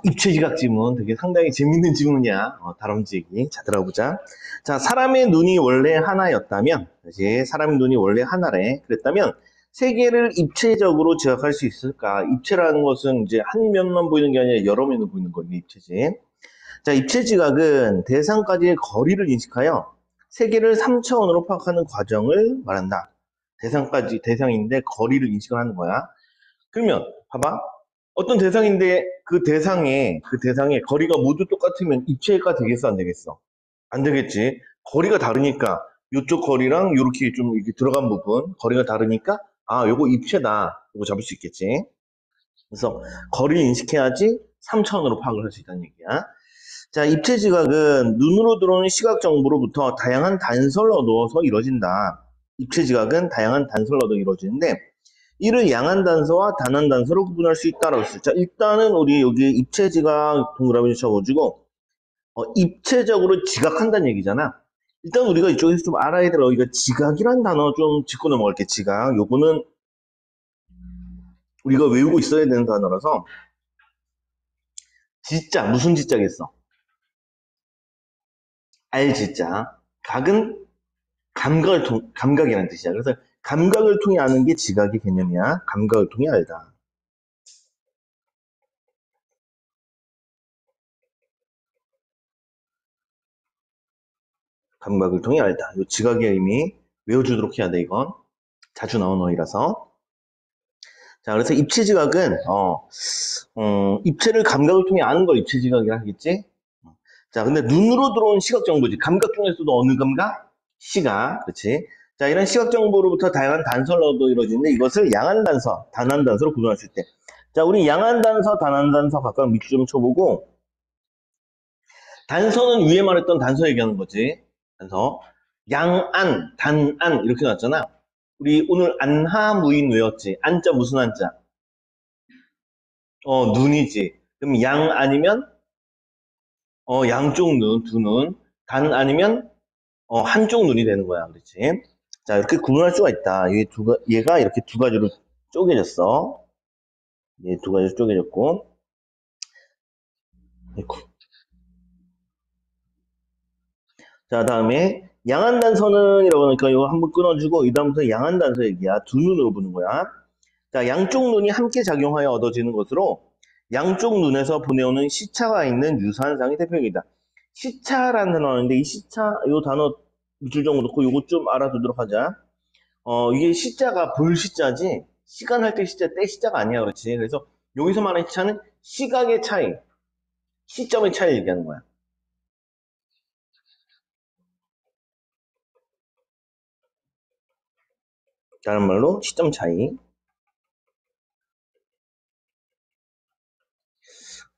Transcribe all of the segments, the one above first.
입체지각 지문 되게 상당히 재밌는 지문이야. 다람쥐기. 자, 들어보자. 자, 사람의 눈이 원래 하나였다면, 이제 사람의 눈이 원래 하나래. 그랬다면, 세계를 입체적으로 지각할 수 있을까? 입체라는 것은 이제 한 면만 보이는 게 아니라 여러 면으로 보이는 거니, 입체지. 자, 입체지각은 대상까지의 거리를 인식하여 세계를 3차원으로 파악하는 과정을 말한다. 대상인데 거리를 인식을 하는 거야. 그러면, 봐봐. 어떤 대상인데 그 대상의 거리가 모두 똑같으면 입체가 되겠어, 안 되겠어? 안 되겠지. 거리가 다르니까 이쪽 거리랑 이렇게 좀 이렇게 들어간 부분 거리가 다르니까 요거 입체다. 이거 잡을 수 있겠지. 그래서 거리를 인식해야지 3차원으로 파악을 할 수 있다는 얘기야. 자, 입체 지각은 눈으로 들어오는 시각 정보로부터 다양한 단서를 얻어서 이루어진다. 입체 지각은 다양한 단서를 얻어 이루어지는데 이를 양한 단서와 단한 단서로 구분할 수 있다라고 했어요. 자, 일단은 우리 여기 입체 지각 동그라미 쳐가지고 입체적으로 지각한다는 얘기잖아. 일단 우리가 이쪽에서 좀 알아야 될 이거 지각이란 단어 좀 짚고 넘어갈게. 지각. 요거는 우리가 외우고 있어야 되는 단어라서 지자 무슨 지자겠어? 알지자. 각은 감각이라는 뜻이야. 그래서 감각을 통해 아는 게 지각의 개념이야. 감각을 통해 알다. 감각을 통해 알다. 이 지각의 의미 외워주도록 해야 돼, 이건. 자주 나온 어휘라서. 자, 그래서 입체지각은, 입체를 감각을 통해 아는 걸 입체지각이라 하겠지? 자, 근데 눈으로 들어온 시각 정보지. 감각 중에서도 어느 감각? 시각. 그렇지? 자, 이런 시각 정보로부터 다양한 단서를 얻어 이루어지는데 이것을 양한 단서, 단한 단서로 구분할 수 있대. 자, 우리 양한 단서, 단한 단서 각각 밑줄 좀 쳐보고, 단서는 위에 말했던 단서 얘기하는 거지. 단서. 양안, 단안 이렇게 나왔잖아. 우리 오늘 안하무인 외웠지. 안자 무슨 안자? 눈이지. 그럼 양 아니면 양쪽 눈, 두 눈. 단 아니면 한쪽 눈이 되는 거야. 그렇지? 자, 이렇게 구분할 수가 있다. 얘가 이렇게 두 가지로 쪼개졌어. 얘 두 가지로 쪼개졌고. 아이고. 자, 다음에 양한 단서는 이라고 하니까 이거 한번 끊어주고 이 다음부터 양한 단서 얘기야. 두 눈으로 보는 거야. 자, 양쪽 눈이 함께 작용하여 얻어지는 것으로 양쪽 눈에서 보내오는 시차가 있는 유사현상이 대표적이다. 시차라는 단어인데 이 시차, 이 단어 밑줄 좀 놓고 이거 좀 알아두도록 하자. 이게 시자가 볼 시자지 시간 할 때 시자, 때 시자가 아니야. 그렇지? 그래서 여기서 말하는 시차는 시각의 차이, 시점의 차이 얘기하는 거야. 다른 말로 시점 차이.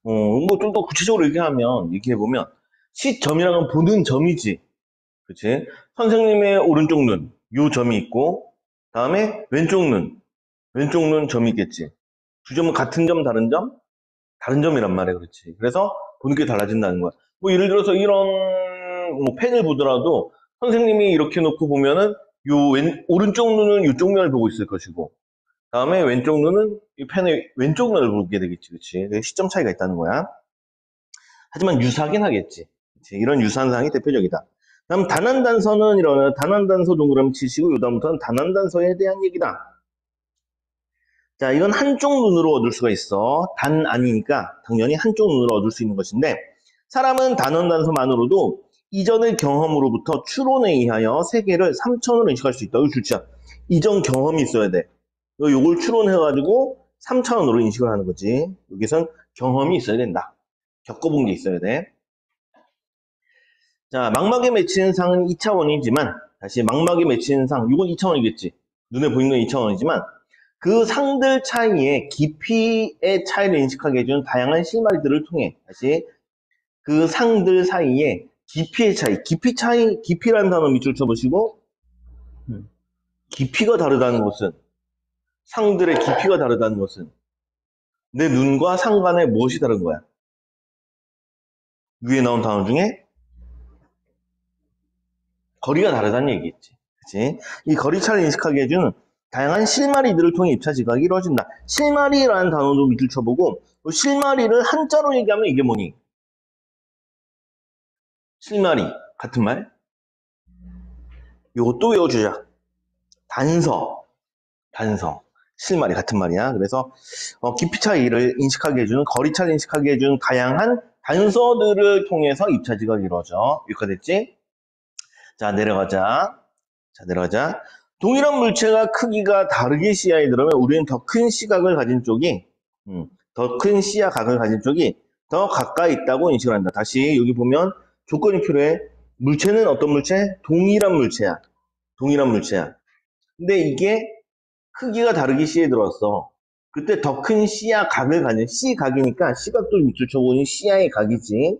뭐 좀 더 구체적으로 얘기해보면 시점이라는 건 보는 점이지. 그치? 선생님의 오른쪽 눈, 요 점이 있고, 다음에 왼쪽 눈 점이 있겠지. 두 점은 같은 점, 다른 점? 다른 점이란 말이야, 그렇지. 그래서 보는 게 달라진다는 거야. 뭐 예를 들어서 이런 뭐 펜을 보더라도 선생님이 이렇게 놓고 보면은 오른쪽 눈은 이쪽 면을 보고 있을 것이고, 다음에 왼쪽 눈은 이 펜의 왼쪽 면을 보게 되겠지, 그치. 시점 차이가 있다는 거야. 하지만 유사하긴 하겠지. 그치? 이런 유사한 사항이 대표적이다. 다음 단한단서는 이러면 단한단서 동그라미 치시고 요다음부터는 단한단서에 대한 얘기다. 자, 이건 한쪽 눈으로 얻을 수가 있어. 단 아니니까 당연히 한쪽 눈으로 얻을 수 있는 것인데 사람은 단한단서만으로도 이전의 경험으로부터 추론에 의하여 세계를 3차원으로 인식할 수 있다. 이거 좋죠. 이전 경험이 있어야 돼. 요걸 추론해가지고 3차원으로 인식을 하는 거지. 여기선 경험이 있어야 된다. 겪어본 게 있어야 돼. 자, 망막에 맺히는 상은 2차원이지만 다시 망막에 맺히는 상, 이건 2차원이겠지. 눈에 보이는 건 2차원이지만 그 상들 차이의 깊이의 차이를 인식하게 해주는 다양한 실마리들을 통해 다시 그 상들 사이의 깊이의 차이, 깊이라는 단어 밑줄 쳐보시고 깊이가 다르다는 것은 상들의 깊이가 다르다는 것은 내 눈과 상 간에 무엇이 다른 거야? 위에 나온 단어 중에 거리가 다르다는 얘기겠지. 그치? 이 거리차를 인식하게 해주는 다양한 실마리들을 통해 입차 지각이 이루어진다. 실마리라는 단어도 밑줄 쳐보고 실마리를 한자로 얘기하면 이게 뭐니? 실마리. 같은 말? 요것도 외워주자. 단서. 단서. 실마리 같은 말이야. 그래서 깊이 차이를 인식하게 해주는, 거리 차를 인식하게 해주는 다양한 단서들을 통해서 입차 지각이 이루어져. 여기까지 됐지? 자, 내려가자. 자, 내려가자. 동일한 물체가 크기가 다르게 시야에 들어오면 우리는 더 큰 시각을 가진 쪽이, 더 큰 시야각을 가진 쪽이 더 가까이 있다고 인식을 한다. 다시 여기 보면 조건이 필요해. 물체는 어떤 물체? 동일한 물체야. 동일한 물체야. 근데 이게 크기가 다르게 시야에 들어왔어. 그때 더 큰 시야각을 가진, 시각이니까 시각도 밑줄 쳐보니 시야의 각이지.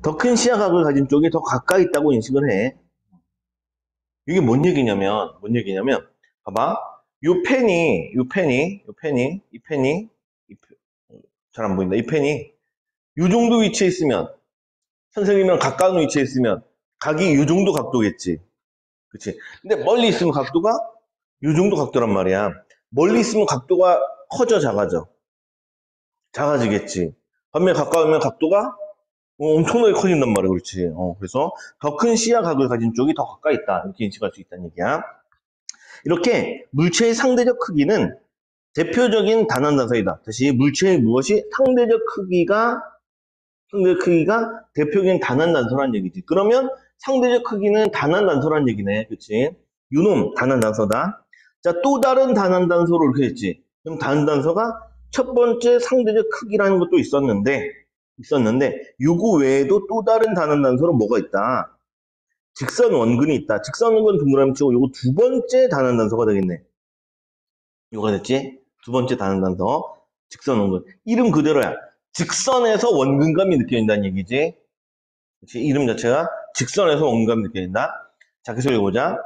더 큰 시야각을 가진 쪽이 더 가까이 있다고 인식을 해. 이게 뭔 얘기냐면, 봐봐. 이 펜이, 잘 안 보인다. 이 펜이 요 정도 위치에 있으면, 선생님이랑 가까운 위치에 있으면, 각이 요 정도 각도겠지. 그치? 근데 멀리 있으면 각도가 요 정도 각도란 말이야. 멀리 있으면 각도가 커져, 작아져? 작아지겠지. 반면에 가까우면 각도가 엄청나게 커진단 말이야. 그렇지. 그래서 더 큰 시야각을 가진 쪽이 더 가까이 있다. 이렇게 인식할 수 있다는 얘기야. 이렇게 물체의 상대적 크기는 대표적인 단한단서이다. 다시 물체의 무엇이 상대적 크기가 대표적인 단한단서란 얘기지. 그러면 상대적 크기는 단한단서란 얘기네. 그치? 요놈 단한단서다. 자, 또 다른 단한단서로 이렇게 했지. 그럼 단한단서가 첫 번째 상대적 크기라는 것도 있었는데 요거 외에도 또 다른 단한단서로 뭐가 있다? 직선 원근이 있다. 직선 원근 동그라미 치고 요거 두 번째 단한단서가 되겠네. 요가 됐지? 두 번째 단한단서 직선 원근. 이름 그대로야. 직선에서 원근감이 느껴진다는 얘기지. 그치? 이름 자체가 직선에서 원근감이 느껴진다. 자, 계속 읽어보자.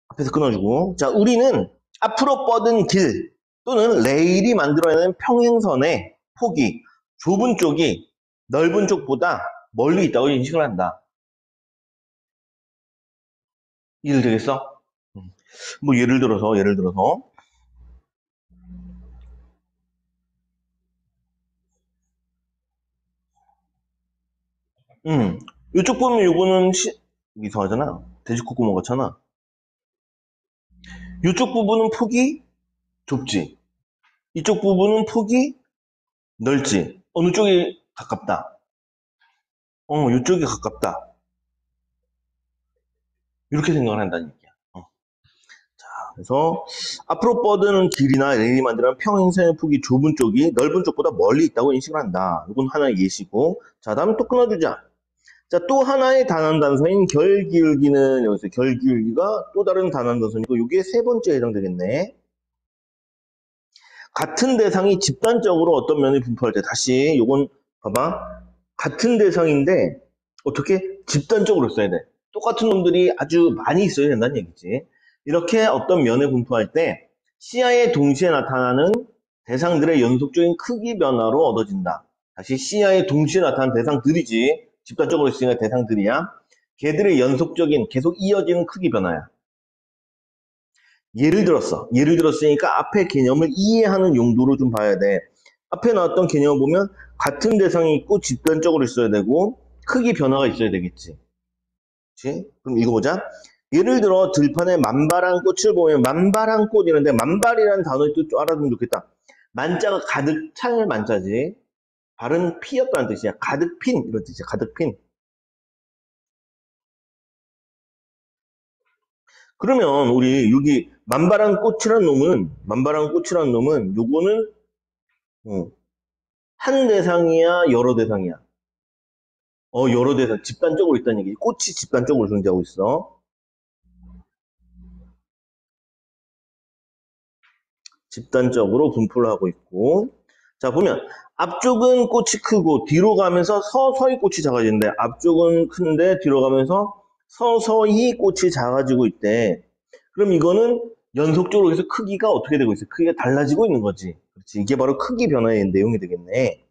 앞에서 끊어주고. 자, 우리는 앞으로 뻗은 길 또는 레일이 만들어내는 평행선의 폭이 좁은 쪽이 넓은 쪽보다 멀리 있다고 인식을 한다. 이해되겠어? 뭐 예를 들어서 음, 이쪽 보면 요거는 이상하잖아. 돼지 콧구멍 같잖아. 이쪽 부분은 폭이 좁지. 이쪽 부분은 폭이 넓지. 어느 쪽이 가깝다? 이쪽이 가깝다. 이렇게 생각을 한다는 얘기야. 그래서 앞으로 뻗은 길이나 레일이 만들어낸 평행선의 폭이 좁은 쪽이 넓은 쪽보다 멀리 있다고 인식을 한다. 이건 하나의 예시고. 자, 다음 또 끊어주자. 자, 또 하나의 단한단서인 결기울기는 여기서 결기울기가 또 다른 단한단서니고 이게 세 번째에 해당되겠네. 같은 대상이 집단적으로 어떤 면을 분포할 때 다시 요건 봐봐. 같은 대상인데 어떻게 집단적으로 써야 돼. 똑같은 놈들이 아주 많이 있어야 된다는 얘기지. 이렇게 어떤 면을 분포할 때 시야에 동시에 나타나는 대상들의 연속적인 크기 변화로 얻어진다. 다시 시야에 동시에 나타나는 대상들이지. 집단적으로 있으니까 대상들이야. 걔들의 연속적인 계속 이어지는 크기 변화야. 예를 들었으니까 앞에 개념을 이해하는 용도로 좀 봐야 돼. 앞에 나왔던 개념을 보면 같은 대상이 있고 집단적으로 있어야 되고 크기 변화가 있어야 되겠지. 그치? 그럼 이거 보자. 예를 들어 들판에 만발한 꽃을 보면 만발한 꽃이는데 만발이라는 단어를 또 알아두면 좋겠다. 만자가 가득 찰 만자지. 발은 피었다는 뜻이야. 가득 핀 이런 뜻이야. 가득 핀. 그러면 우리 여기 만발한 꽃이란 놈은 요거는 어, 한 대상이야, 여러 대상이야? 여러 대상, 집단적으로 있다는 얘기지. 꽃이 집단적으로 존재하고 있어. 집단적으로 분포를 하고 있고. 자, 보면 앞쪽은 꽃이 크고 뒤로 가면서 서서히 꽃이 작아지는데 앞쪽은 큰데 뒤로 가면서 서서히 꽃이 작아지고 있대. 그럼 이거는 연속적으로 해서 크기가 어떻게 되고 있어? 크기가 달라지고 있는 거지. 그렇지. 이게 바로 크기 변화의 내용이 되겠네.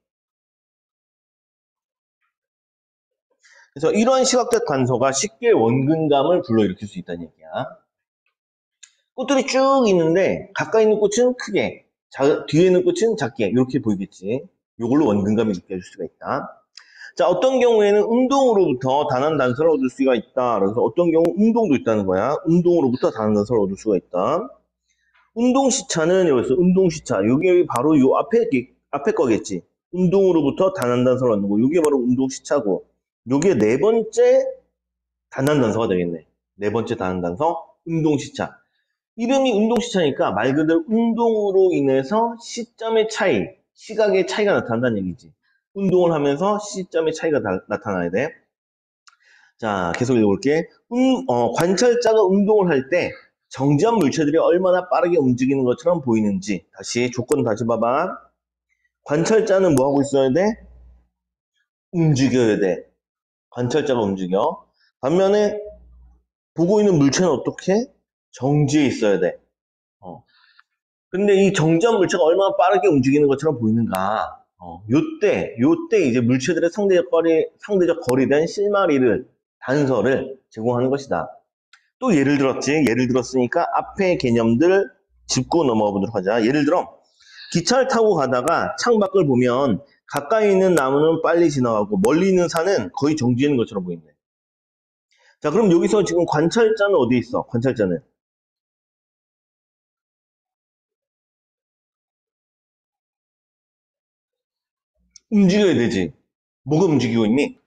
그래서 이러한 시각적 단서가 쉽게 원근감을 불러일으킬 수 있다는 얘기야. 꽃들이 쭉 있는데 가까이 있는 꽃은 크게, 뒤에 있는 꽃은 작게 이렇게 보이겠지. 이걸로 원근감이 느껴질 수가 있다. 자, 어떤 경우에는 운동으로부터 단한 단서를 얻을 수가 있다. 그래서 어떤 경우 운동도 있다는 거야. 운동으로부터 단한 단서를 얻을 수가 있다. 운동시차는 여기서 운동시차. 이게 바로 요 앞에 거겠지. 운동으로부터 단한 단서를 얻는 거. 이게 바로 운동시차고. 요게 네 번째 단한 단서가 되겠네. 네 번째 단한 단서, 운동시차. 이름이 운동시차니까 말 그대로 운동으로 인해서 시점의 차이, 시각의 차이가 나타난다는 얘기지. 운동을 하면서 시점의 차이가 나타나야 돼. 자, 계속 읽어볼게. 관찰자가 운동을 할 때 정지한 물체들이 얼마나 빠르게 움직이는 것처럼 보이는지. 다시 조건 다시 봐봐. 관찰자는 뭐 하고 있어야 돼? 움직여야 돼. 관찰자가 움직여. 반면에 보고 있는 물체는 어떻게? 정지해 있어야 돼. 어. 근데 이 정지한 물체가 얼마나 빠르게 움직이는 것처럼 보이는가? 요때 이제 물체들의 상대적 거리된 실마리를, 단서를 제공하는 것이다. 또 예를 들었지. 예를 들었으니까 앞에 개념들 짚고 넘어가 보도록 하자. 예를 들어, 기차를 타고 가다가 창밖을 보면 가까이 있는 나무는 빨리 지나가고 멀리 있는 산은 거의 정지하는 것처럼 보인대. 자, 그럼 여기서 지금 관찰자는 어디 있어? 관찰자는. 움직여야 되지. 뭐가 움직이고 있니?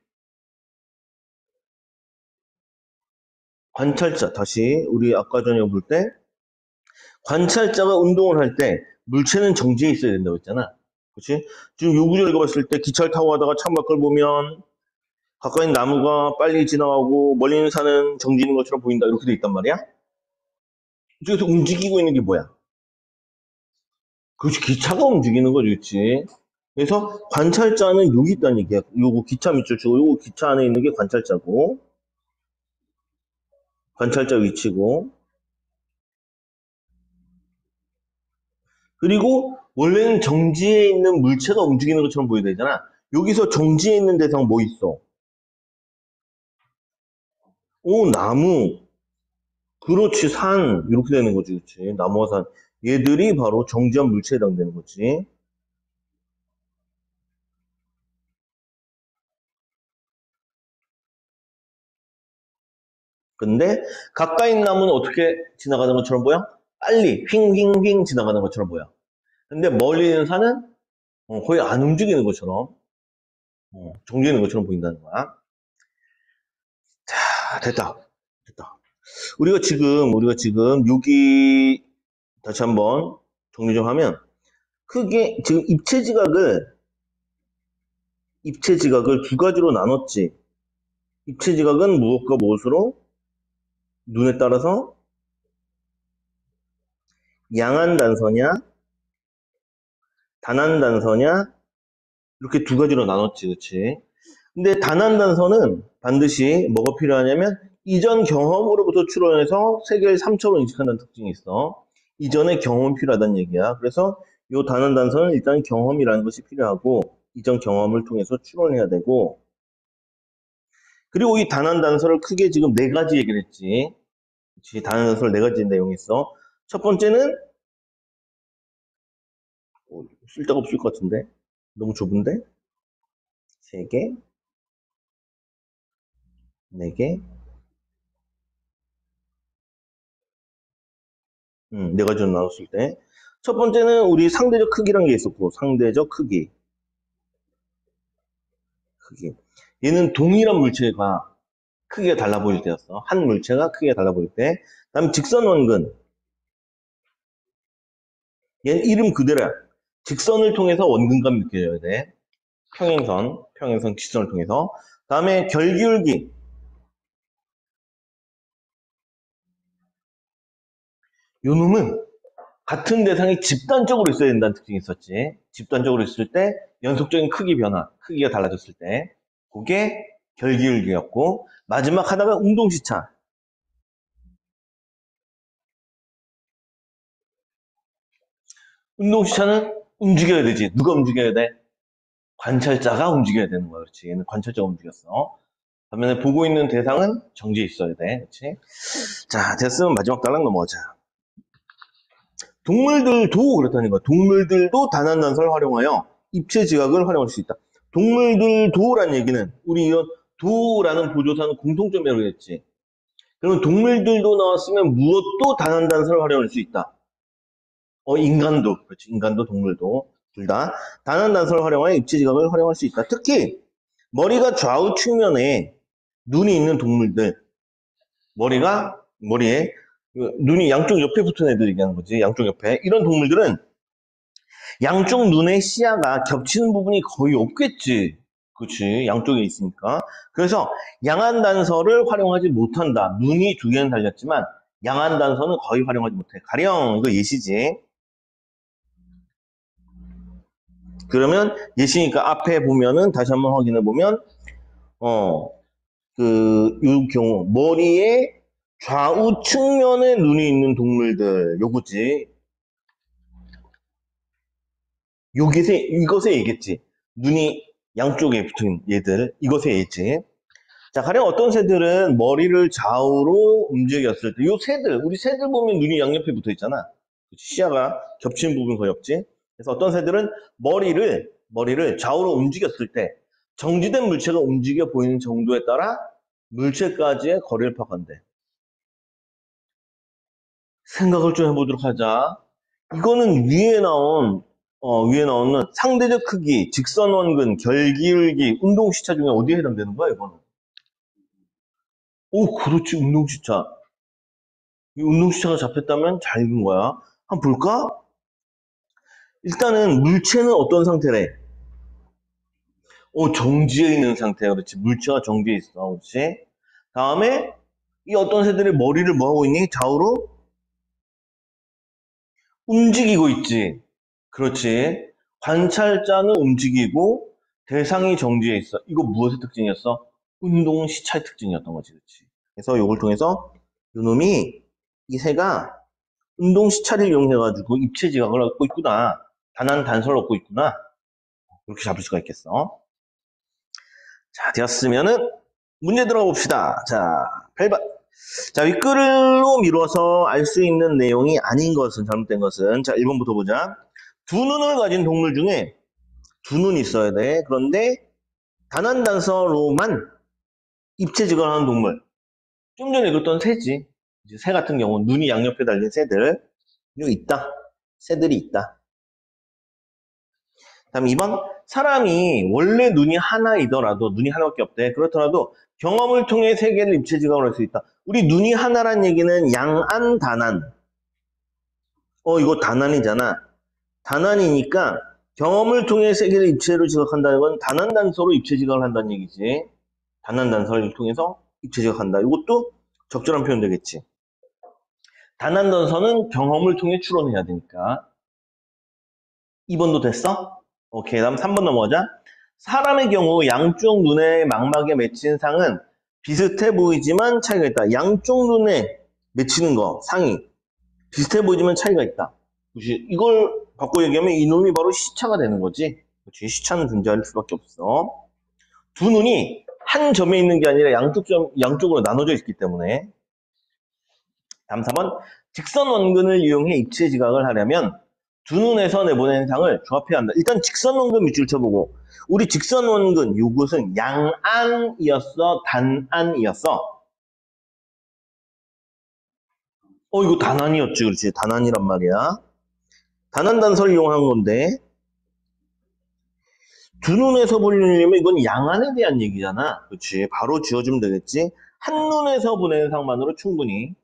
관찰자. 다시 우리 아까 전에 볼 때 관찰자가 운동을 할 때 물체는 정지해 있어야 된다고 했잖아. 그렇지? 지금 요 구절 읽어봤을 때 기차를 타고 가다가 창밖을 보면 가까이 있는 나무가 빨리 지나가고 멀리 있는 산은 정지는 것처럼 보인다. 이렇게 돼 있단 말이야. 그래서 움직이고 있는 게 뭐야? 그렇지. 기차가 움직이는 거지. 그렇지. 그래서 관찰자는 여기 있다는 얘기야. 요거 기차 밑줄 치고 요거 기차 안에 있는 게 관찰자고 관찰자 위치고 그리고 원래는 정지해 있는 물체가 움직이는 것처럼 보여야 되잖아. 여기서 정지해 있는 대상 뭐 있어? 오, 나무. 그렇지, 산. 이렇게 되는 거지, 그렇지. 나무와 산. 얘들이 바로 정지한 물체에 해당되는 거지. 근데 가까이 있는 나무는 어떻게 지나가는 것처럼 보여? 빨리 휙휙휙 지나가는 것처럼 보여. 근데 멀리 있는 산은 거의 안 움직이는 것처럼 정지하는 것처럼 보인다는 거야. 자, 됐다. 됐다. 우리가 지금 여기 다시 한번 정리 좀 하면 크게 지금 입체 지각을 두 가지로 나눴지. 입체 지각은 무엇과 무엇으로 눈에 따라서 양한 단서냐, 단한 단서냐 이렇게 두 가지로 나눴지, 그렇지? 근데 단한 단서는 반드시 뭐가 필요하냐면 이전 경험으로부터 추론해서 세계를 3차로 인식한다는 특징이 있어. 이전의 경험이 필요하다는 얘기야. 그래서 이 단한 단서는 일단 경험이라는 것이 필요하고 이전 경험을 통해서 추론해야 되고 그리고 이 단한 단서를 크게 지금 네 가지 얘기를 했지. 그치? 단한 단서를 네 가지 내용이 있어. 첫 번째는 쓸 데가 없을 것 같은데 너무 좁은데 세 개, 네 개, 네 가지로 나눴을 때. 첫 번째는 우리 상대적 크기란 게 있었고, 상대적 크기. 얘는 동일한 물체가 크기가 달라 보일 때였어. 한 물체가 크기가 달라 보일 때. 다음 직선 원근. 얘는 이름 그대로야. 직선을 통해서 원근감이 느껴져야 돼. 평행선, 직선을 통해서. 다음에 결기울기. 요 놈은 같은 대상이 집단적으로 있어야 된다는 특징이 있었지. 집단적으로 있을 때 연속적인 크기 변화, 크기가 달라졌을 때 그게 결기울기였고 마지막 하나가 운동시차. 운동시차는 움직여야 되지. 누가 움직여야 돼? 관찰자가 움직여야 되는 거야. 그렇지. 얘는 관찰자가 움직였어. 반면에 보고 있는 대상은 정지해 있어야 돼. 그렇지? 자, 됐으면 마지막 단락 넘어가자. 동물들도 그렇다는 거야. 동물들도 단한단서를 활용하여 입체 지각을 활용할 수 있다. 동물들도라는 얘기는 우리 이런 도라는 보조사는 공통점이라고 했지. 그러면 동물들도 나왔으면 무엇도 단한단서를 활용할 수 있다. 인간도, 그렇지. 인간도 동물도 둘 다 단한단서를 활용하여 입체 지각을 활용할 수 있다. 특히 머리가 좌우 측면에 눈이 있는 동물들, 머리에 눈이 양쪽 옆에 붙은 애들 얘기하는 거지. 양쪽 옆에. 이런 동물들은 양쪽 눈의 시야가 겹치는 부분이 거의 없겠지. 그렇지. 양쪽에 있으니까. 그래서 양한 단서를 활용하지 못한다. 눈이 두 개는 달렸지만 양한 단서는 거의 활용하지 못해. 가령 이거 예시지. 그러면 예시니까 앞에 보면은 다시 한번 확인해 보면 이 경우 머리에 좌우 측면에 눈이 있는 동물들 요거지. 이것에 얘기했지. 눈이 양쪽에 붙은 얘들, 이것에 얘기했지. 자, 가령 어떤 새들은 머리를 좌우로 움직였을 때, 우리 새들 보면 눈이 양옆에 붙어 있잖아. 시야가 겹치는 부분 거의 없지. 그래서 어떤 새들은 머리를 좌우로 움직였을 때, 정지된 물체가 움직여 보이는 정도에 따라 물체까지의 거리를 파악한대. 생각을 좀 해보도록 하자. 이거는 위에 나오는 상대적 크기, 직선 원근, 결기울기, 운동시차 중에 어디에 해당되는 거야, 이거는? 오, 그렇지, 운동시차. 이 운동시차가 잡혔다면 잘 읽은 거야. 한번 볼까? 일단은 물체는 어떤 상태래? 정지해 있는 상태야. 그렇지. 물체가 정지해 있어. 그렇지. 다음에 이 어떤 새들이 머리를 뭐 하고 있니? 좌우로 움직이고 있지. 그렇지. 관찰자는 움직이고 대상이 정지해 있어. 이거 무엇의 특징이었어? 운동 시차의 특징이었던 거지. 그렇지. 그래서 이걸 통해서 요놈이 이 새가 운동 시차를 이용해가지고 입체 지각을 얻고 있구나. 단한 단서를 얻고 있구나. 이렇게 잡을 수가 있겠어. 자, 되었으면은 문제 들어가 봅시다. 자, 8번. 자, 윗글로 미뤄서 알 수 있는 내용이 아닌 것은, 잘못된 것은. 자, 1번부터 보자. 두 눈을 가진 동물 중에 두 눈이 있어야 돼. 그런데 단한 단서로만 입체 지각을 하는 동물. 좀 전에 읽었던 새지. 이제 새 같은 경우 눈이 양옆에 달린 새들. 이거 있다. 새들이 있다. 다음 2번. 사람이 원래 눈이 하나이더라도, 눈이 하나밖에 없대. 그렇더라도 경험을 통해 세계를 입체 지각을 할 수 있다. 우리 눈이 하나란 얘기는 양안, 단안. 이거 단안이잖아. 단안이니까 경험을 통해 세계를 입체로 지각한다는 건 단안 단서로 입체 지각을 한다는 얘기지. 단안 단서를 통해서 입체 지각한다. 이것도 적절한 표현 되겠지. 단안 단서는 경험을 통해 추론해야 되니까. 2번도 됐어? 오케이. 다음 3번 넘어가자. 사람의 경우 양쪽 눈의 망막에 맺힌 상은 비슷해 보이지만 차이가 있다. 양쪽 눈에 맺히는 거, 상이 비슷해 보이지만 차이가 있다. 그치? 이걸 바꿔 얘기하면 이놈이 바로 시차가 되는 거지. 그치? 시차는 존재할 수밖에 없어. 두 눈이 한 점에 있는 게 아니라 양쪽으로 나눠져 있기 때문에. 다음 4번. 직선 원근을 이용해 입체 지각을 하려면 두 눈에서 내보내는 상을 조합해야 한다. 일단 직선 원근 밑줄 쳐보고, 우리 직선 원근 이것은 양안이었어, 단안이었어? 이거 단안이었지. 그렇지. 단안이란 말이야. 단안 단서를 이용한 건데, 두 눈에서 보려면 이건 양안에 대한 얘기잖아. 그렇지. 바로 지어주면 되겠지. 한 눈에서 보내는 상만으로 충분히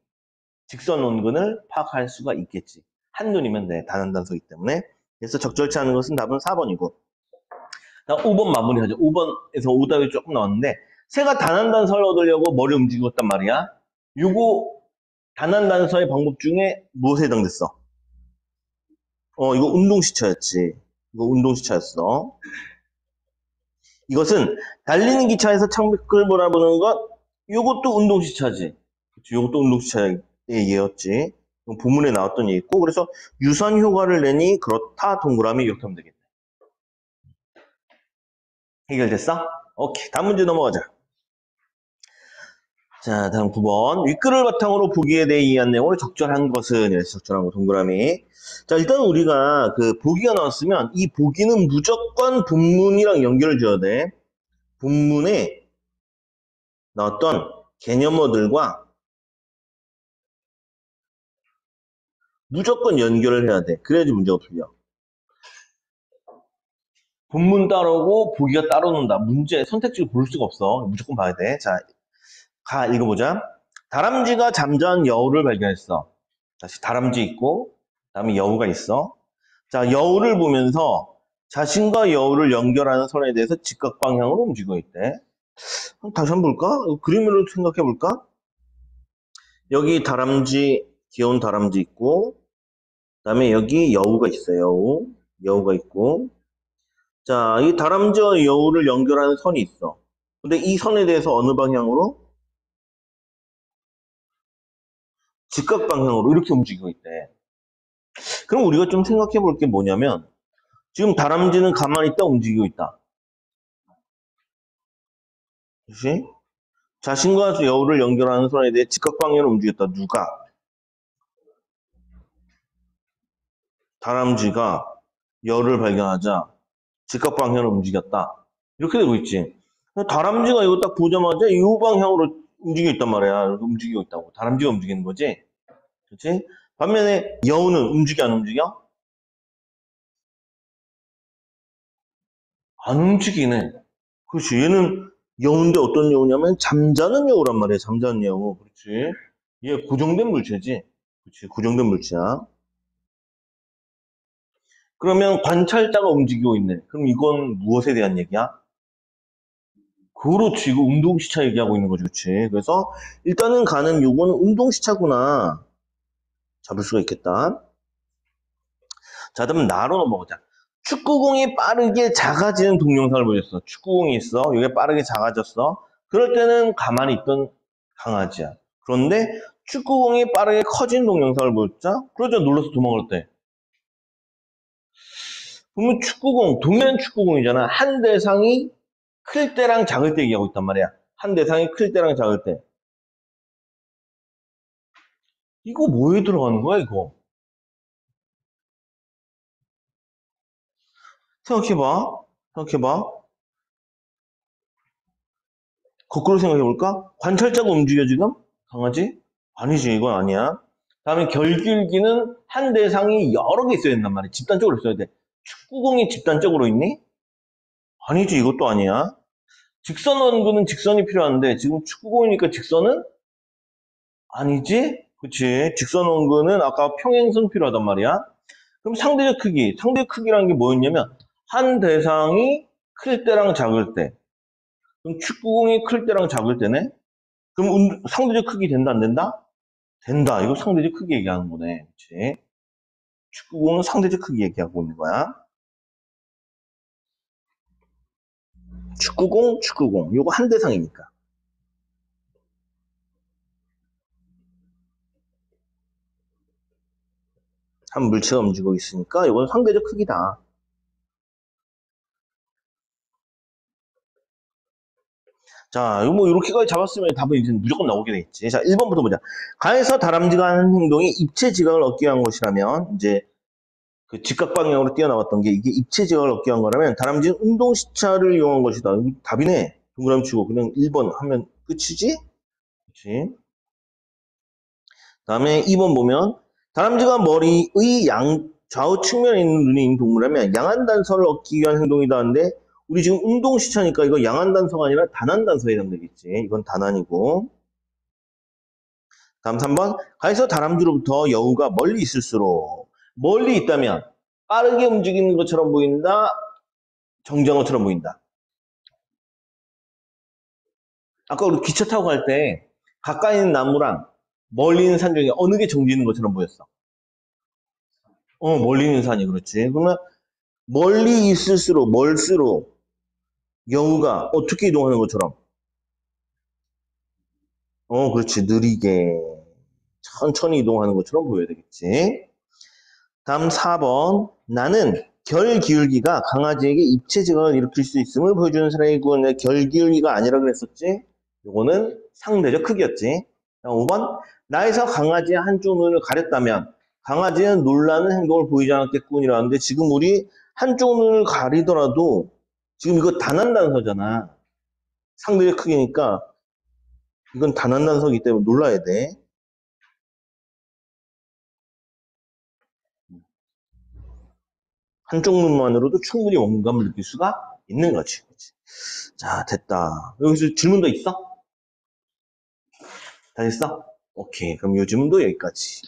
직선 원근을 파악할 수가 있겠지. 한 눈이면 돼. 단안 단서이기 때문에. 그래서 적절치 않은 것은 답은 4번이고. 자, 5번 마무리하죠. 5번에서 오답이 조금 나왔는데, 새가 단한 단서를 얻으려고 머리 움직였단 말이야. 요거 단한 단서의 방법 중에 무엇에 해당됐어? 이거 운동시차였지. 이거 운동시차였어. 이것은 달리는 기차에서 창밖을 바라보는 것, 요것도 운동시차지. 그치, 요것도 운동시차의 예였지. 본문에 나왔던 얘기고, 그래서 유선 효과를 내니 그렇다 동그라미 이렇게 하면 되겠네. 해결됐어? 오케이. 다음 문제 넘어가자. 자, 다음 9번. 윗글을 바탕으로 보기에 대해 이해한 내용을 적절한 것은, 이래서 적절한 거 동그라미. 자, 일단 우리가 그 보기가 나왔으면 이 보기는 무조건 본문이랑 연결을 줘야 돼. 본문에 나왔던 개념어들과 무조건 연결을 해야 돼. 그래야지 문제가 풀려. 본문 따로고 보기가 따로 논다. 문제 선택지를 고를 수가 없어. 무조건 봐야 돼. 자, 읽어보자. 다람쥐가 잠자는 여우를 발견했어. 다시 다람쥐 있고, 그다음에 여우가 있어. 자, 여우를 보면서 자신과 여우를 연결하는 선에 대해서 직각 방향으로 움직이고 있대. 다시 한번 볼까? 그림으로 생각해 볼까? 여기 다람쥐, 귀여운 다람쥐 있고, 그다음에 여기 여우가 있어요. 여우가 있고. 자, 이 다람쥐와 여우를 연결하는 선이 있어. 근데 이 선에 대해서 어느 방향으로? 직각 방향으로 이렇게 움직이고 있대. 그럼 우리가 좀 생각해 볼 게 뭐냐면, 지금 다람쥐는 가만히 있다 움직이고 있다. 그치? 자신과 여우를 연결하는 선에 대해 직각 방향으로 움직였다. 누가? 다람쥐가 여우를 발견하자 직각 방향으로 움직였다. 이렇게 되고 있지. 다람쥐가 이거 딱 보자마자 이 방향으로 움직이고 있단 말이야. 이렇게 움직이고 있다고. 다람쥐가 움직이는 거지. 그렇지? 반면에 여우는 움직여 안 움직여? 안 움직이네. 그렇지. 얘는 여우인데 어떤 여우냐면 잠자는 여우란 말이야. 잠자는 여우. 그렇지. 얘 고정된 물체지. 그렇지. 고정된 물체야. 그러면 관찰자가 움직이고 있네. 그럼 이건 무엇에 대한 얘기야? 그렇지. 이거 운동시차 얘기하고 있는 거지. 그렇지. 그래서 일단은 가는 요거는 운동시차구나. 잡을 수가 있겠다. 자, 그러면 나로 넘어가자. 축구공이 빠르게 작아지는 동영상을 보였어. 축구공이 있어. 이게 빠르게 작아졌어. 그럴 때는 가만히 있던 강아지야. 그런데 축구공이 빠르게 커진 동영상을 보였자? 그러자 놀라서 도망갈 때. 그러면 축구공, 도면 축구공이잖아. 한 대상이 클 때랑 작을 때 얘기하고 있단 말이야. 한 대상이 클 때랑 작을 때. 이거 뭐에 들어가는 거야, 이거? 생각해봐. 생각해봐. 거꾸로 생각해볼까? 관찰자가 움직여, 지금? 강아지? 아니지, 이건 아니야. 다음에 결길기는 한 대상이 여러 개 있어야 된단 말이야. 집단적으로 있어야 돼. 축구공이 집단적으로 있니? 아니지, 이것도 아니야. 직선 원근은 직선이 필요한데, 지금 축구공이니까 직선은? 아니지? 그치. 직선 원근은 아까 평행선 필요하단 말이야. 그럼 상대적 크기. 상대적 크기라는 게 뭐였냐면, 한 대상이 클 때랑 작을 때. 그럼 축구공이 클 때랑 작을 때네? 그럼 상대적 크기 된다, 안 된다? 된다. 이거 상대적 크기 얘기하는 거네. 그치? 축구공은 상대적 크기 얘기하고 있는 거야. 축구공, 축구공. 요거 한 대상이니까. 한 물체가 움직이고 있으니까 요건 상대적 크기다. 자, 이거 뭐 이렇게까지 잡았으면 답은 이제 무조건 나오게 돼 있지. 자, 1번부터 보자. 가에서 다람쥐가 하는 행동이 입체 지각을 얻기 위한 것이라면 이제 그 직각 방향으로 뛰어나왔던 게 이게 입체 지각을 얻기 위한 거라면 다람쥐는 운동 시차를 이용한 것이다. 답이네. 동그라미 치고 그냥 1번 하면 끝이지? 그렇지. 다음에 2번 보면 다람쥐가 머리의 좌우 측면에 있는 눈이 있는 동물이라면 양한 단서를 얻기 위한 행동이다 하는데 우리 지금 운동 시차니까 이거 양한 단서가 아니라 단한 단서에 해당되겠지. 이건 단한이고. 다음 3번 가에서 다람쥐로부터 여우가 멀리 있을수록 멀리 있다면 빠르게 움직이는 것처럼 보인다. 정지한 것처럼 보인다. 아까 우리 기차 타고 갈 때 가까이 있는 나무랑 멀리 있는 산 중에 어느 게 정지는 것처럼 보였어? 멀리 있는 산이 그렇지. 그러면 멀리 있을수록 멀수록 여우가 어떻게 이동하는 것처럼 그렇지. 느리게 천천히 이동하는 것처럼 보여야 되겠지. 다음 4번 나는 결 기울기가 강아지에게 입체 증언을 일으킬 수 있음을 보여주는 사례이고 결 기울기가 아니라 그랬었지. 요거는 상대적 크기였지. 5번. 나에서 강아지의 한쪽 눈을 가렸다면 강아지는 놀라는 행동을 보이지 않았겠군이라는데 지금 우리 한쪽 눈을 가리더라도 지금 이거 단한단서잖아. 상대적 크기니까 이건 단한단서이기 때문에 놀라야 돼. 한쪽 눈만으로도 충분히 원감을 느낄 수가 있는 거지. 자, 됐다. 여기서 질문 더 있어? 다 됐어? 오케이. 그럼 요 질문도 여기까지.